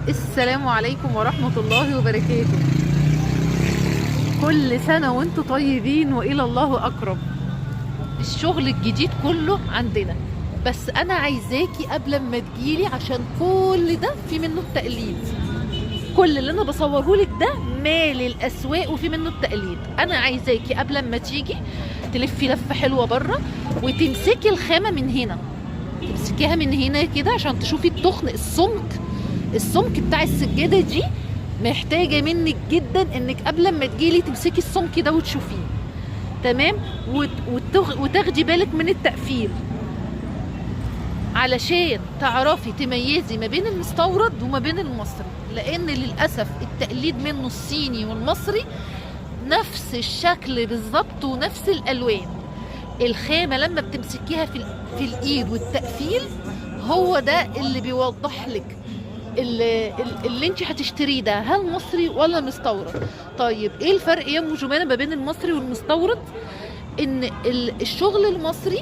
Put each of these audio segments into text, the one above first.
السلام عليكم ورحمة الله وبركاته. كل سنة وانتم طيبين وإلى الله أقرب. الشغل الجديد كله عندنا، بس أنا عايزاكي قبل ما تجيلي عشان كل ده في منه التقليد. كل اللي أنا بصورهولك ده مال الأسواق وفي منه التقليد. أنا عايزاكي قبل ما تيجي تلفي لفة حلوة بره وتمسكي الخامة من هنا، تمسكيها من هنا كده عشان تشوفي التخن، السمك بتاع السجادة دي محتاجة منك جدا انك قبل ما تجيلي تمسكي السمك ده وتشوفيه تمام، وتاخدي بالك من التقفيل علشان تعرفي تميزي ما بين المستورد وما بين المصري، لان للأسف التقليد منه الصيني والمصري نفس الشكل بالظبط ونفس الألوان. الخامة لما بتمسكيها في الإيد والتقفيل هو ده اللي بيوضح لك اللي انت هتشتريه ده هل مصري ولا مستورد. طيب ايه الفرق يا ام جمانه ما بين المصري والمستورد؟ ان الشغل المصري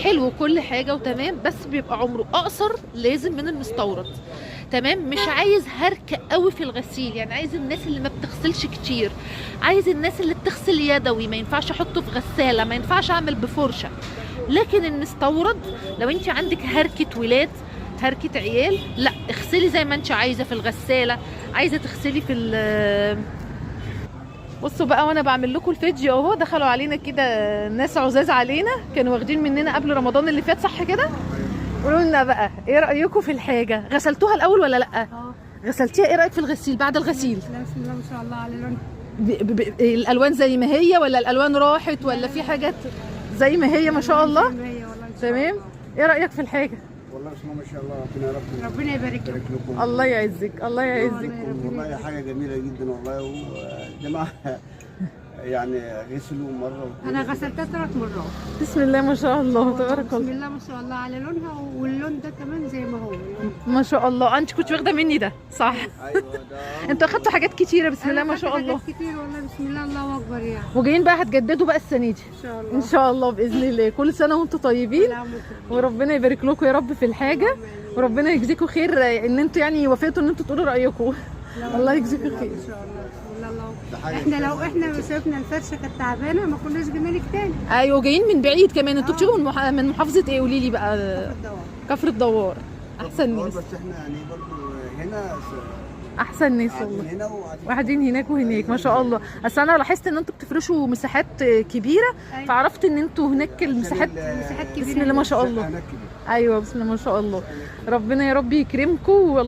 حلو وكل حاجه وتمام، بس بيبقى عمره اقصر لازم من المستورد تمام. مش عايز هركة قوي في الغسيل، يعني عايز الناس اللي ما بتغسلش كتير، عايز الناس اللي بتغسل يدوي، ما ينفعش احطه في غساله، ما ينفعش اعمل بفرشه. لكن المستورد لو انت عندك هركة ولاد، هركة عيال، لا اغسلي زي ما انت عايزه في الغساله، عايزه تغسلي في بصوا بقى وانا بعمل لكم الفيديو اهو، دخلوا علينا كده ناس عزاز علينا كانوا واخدين مننا قبل رمضان اللي فات، صح كده؟ قولوا لنا بقى ايه رايكم في الحاجه؟ غسلتوها الاول ولا لا؟ غسلتيها. ايه رايك في الغسيل بعد الغسيل؟ لا بسم الله ما شاء الله على لون. الالوان زي ما هي ولا الالوان راحت ولا في حاجات زي ما هي؟ ما شاء الله تمام. ايه رايك في الحاجه؟ والله بسم الله ما شاء الله، ربنا يرحمكم، ربنا يبارك لكم. الله يعزك، الله يعزك. والله حاجه جميله جدا والله، وجماعه يعني غسلوا مره انا غسلتها 3 مرات. بسم الله ما شاء الله تبارك بسم الله. الله ما شاء الله على لونها، واللون ده كمان زي ما هو يعني. ما شاء الله. انت كنت واخده مني ده صح؟ ايوه ده انتوا اخدتوا حاجات كتيره بسم الله ما شاء الله، حاجات كتير والله بسم الله الله اكبر يعني. وجايين بقى هتجددوا بقى السنه دي ان شاء الله ان شاء الله باذن الله. كل سنه وانتم طيبين وربنا يبارك لكم يا رب في الحاجه، وربنا يجزيكم خير ان انتوا يعني وافقتوا ان انتوا تقولوا رايكم. الله يجزيكم خير ان شاء الله. احنا لو احنا شفنا الفرشه كانت تعبانه ما كناش جينا لك تاني. ايوه جايين من بعيد كمان. انتوا بتيجوا من محافظه ايه؟ قولي لي بقى. كفر الدوار. احسن ناس، بس احنا يعني برضه هنا احسن ناس والله، هنا وقاعدين هناك وهناك ما شاء الله. اصل انا لاحظت ان انتوا بتفرشوا مساحات كبيره، فعرفت ان انتوا هناك المساحات كبيره بسم الله ما شاء الله. ايوه بسم الله ما شاء الله. ربنا يا رب يكرمكم.